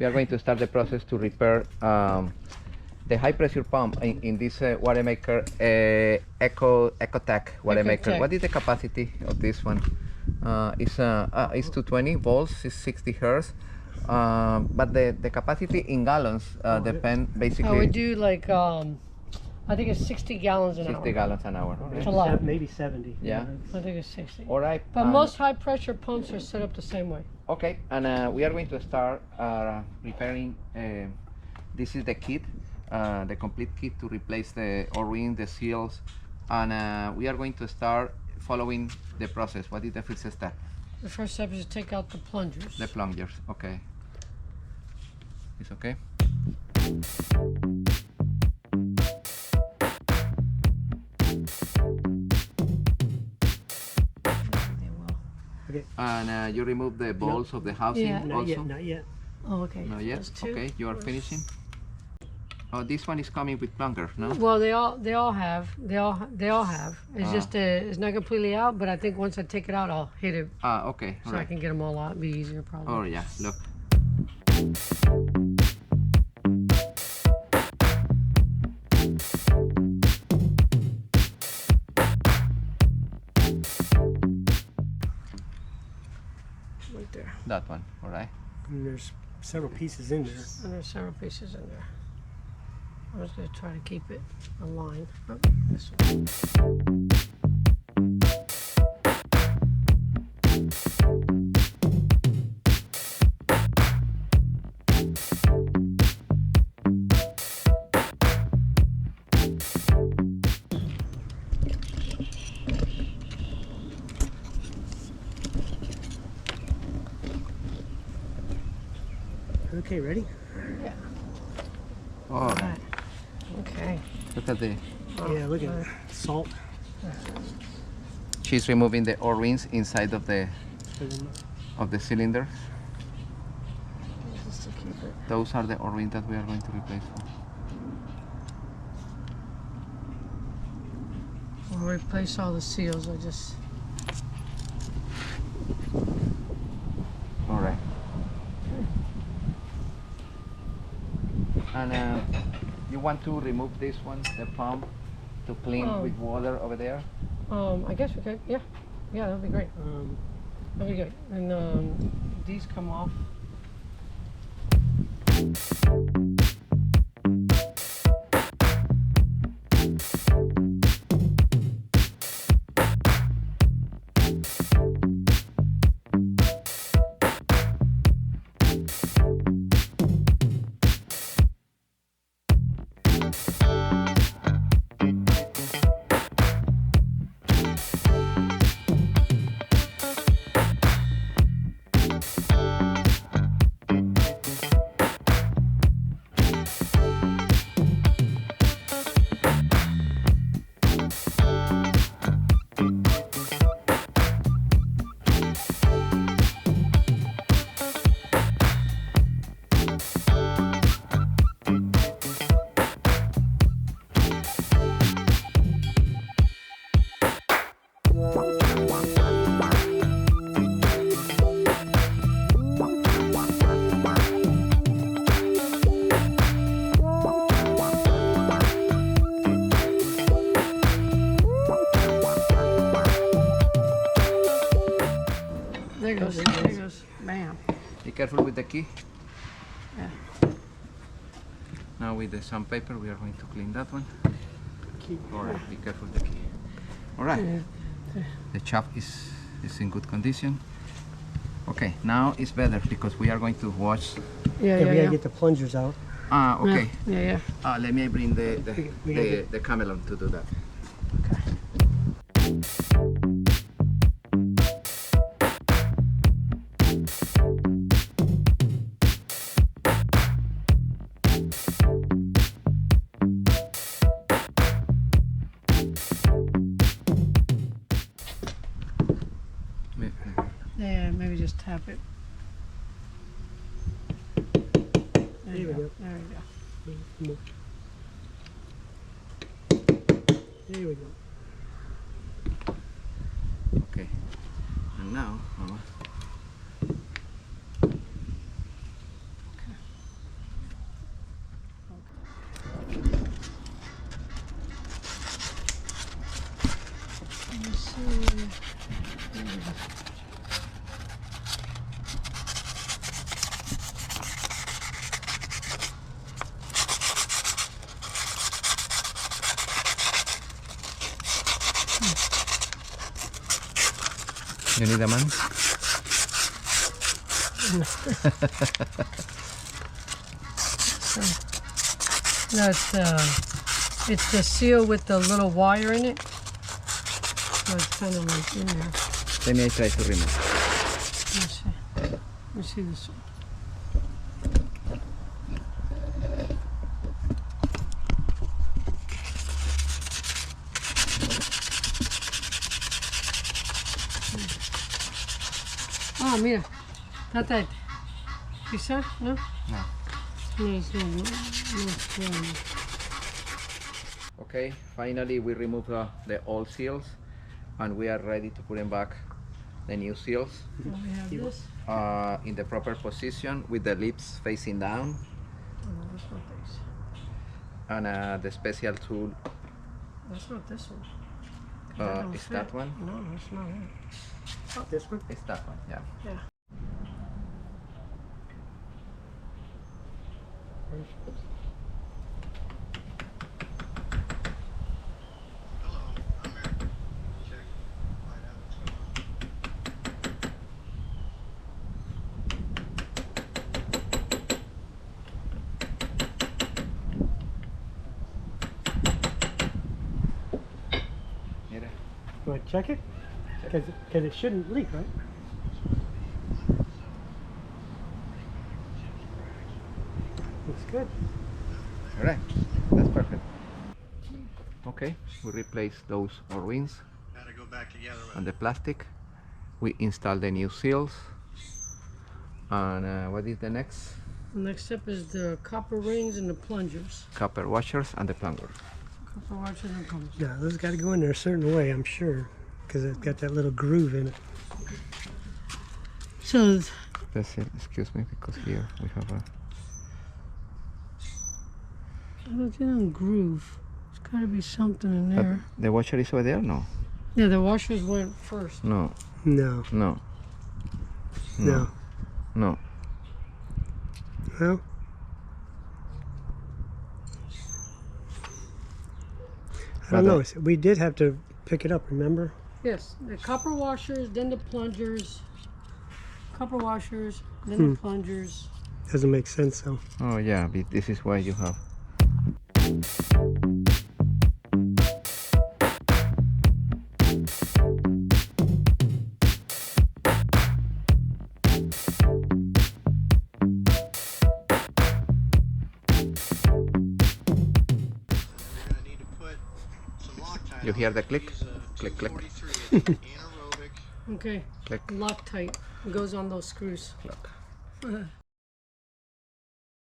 we are going to start the process to repair the high pressure pump in this Watermaker EcoTech Watermaker. EcoTech. What is the capacity of this one? It's 220 volts, it's 60 hertz. But the capacity in gallons depend basically. We do like I think it's 60 gallons an 60 hour. gallons an hour. It's a lot. Maybe 70. Yeah. I think it's 60. All right. But most high pressure pumps are set up the same way. Okay, and we are going to start repairing. This is the kit, the complete kit to replace the O-ring, the seals, and we are going to start following the process. What is the first step? The first step is to take out the plungers. The plungers. Okay. It's okay. Okay. And you remove the bolts of the housing Yeah. Not also? yet, not yet. Oh, okay. Not yet? Those two. Okay, you are finishing? Oh, this one is coming with plunger, no? Well, they all have. It's just it's not completely out, but I think once I take it out, I'll hit it Ah, okay. so All I right. can get them all out. It'd be easier probably. Oh, yeah, look. Right there. That one, all right. And there's several pieces in there. And there's several pieces in there. I'm just gonna try to keep it aligned. Oh, this one. Okay, ready? Yeah. All right. Right. Okay. Look at the. Yeah, look at the salt. She's removing the O-rings inside of the cylinder. Just to keep it. Those are the O-rings that we are going to replace. I'll replace all the seals. I just. All right. And you want to remove this one, the pump, to clean with water over there? I guess we could. Yeah. Yeah, that'd be great. That'd be good. And these come off. There it goes. There it goes. Bam. Be careful with the key. Yeah. Now with the sandpaper, we are going to clean that one. Key. All right, be careful with the key. All right. The shaft is in good condition. Okay, now it's better because we are going to wash. Yeah, we yeah, gotta yeah. get the plungers out. Ah, okay. Yeah, yeah. Let me bring We gotta get- the camelon to do that. Yeah, maybe just tap it. There we go. There we go. There we go. Okay. And now, You need a man? That's it's the seal with the little wire in it. So it's kind of like in there. Let me try to remove. Let me see this one. Ah, mira. Trata. ¿Quizá? ¿No? No. No, it's not. No, strong. Okay, finally we remove the old seals and we are ready to put in back the new seals We have this. in the proper position with the lips facing down, Oh, no, that's not this. and the special tool That's not this one. That don't is fit. that one. No, that's not it. Oh, this one? It's that one, yeah. Yeah. Mira. You want to check it? Because it shouldn't leak, right? Looks good. All right, that's perfect. Okay, we replace those O-rings Gotta go back together. and the plastic. We install the new seals. And what is the next? The next step is the copper rings and the plungers. Copper washers and the plungers. Copper washers and plungers. No, those got to go in there a certain way, I'm sure. Because it's got that little groove in it. So That's it, excuse me, because here we have a... look at them groove. There's got to be something in there. The washer is over there? No. Yeah, the washers went first. No. No. No. No. No. Well, I don't know. We did have to pick it up, remember? Yes, the copper washers, then the plungers. Copper washers, then the plungers. Doesn't make sense, though. Oh yeah, this is why you have... You hear the click? Click, click. Okay, Click. Loctite. It goes on those screws. Look.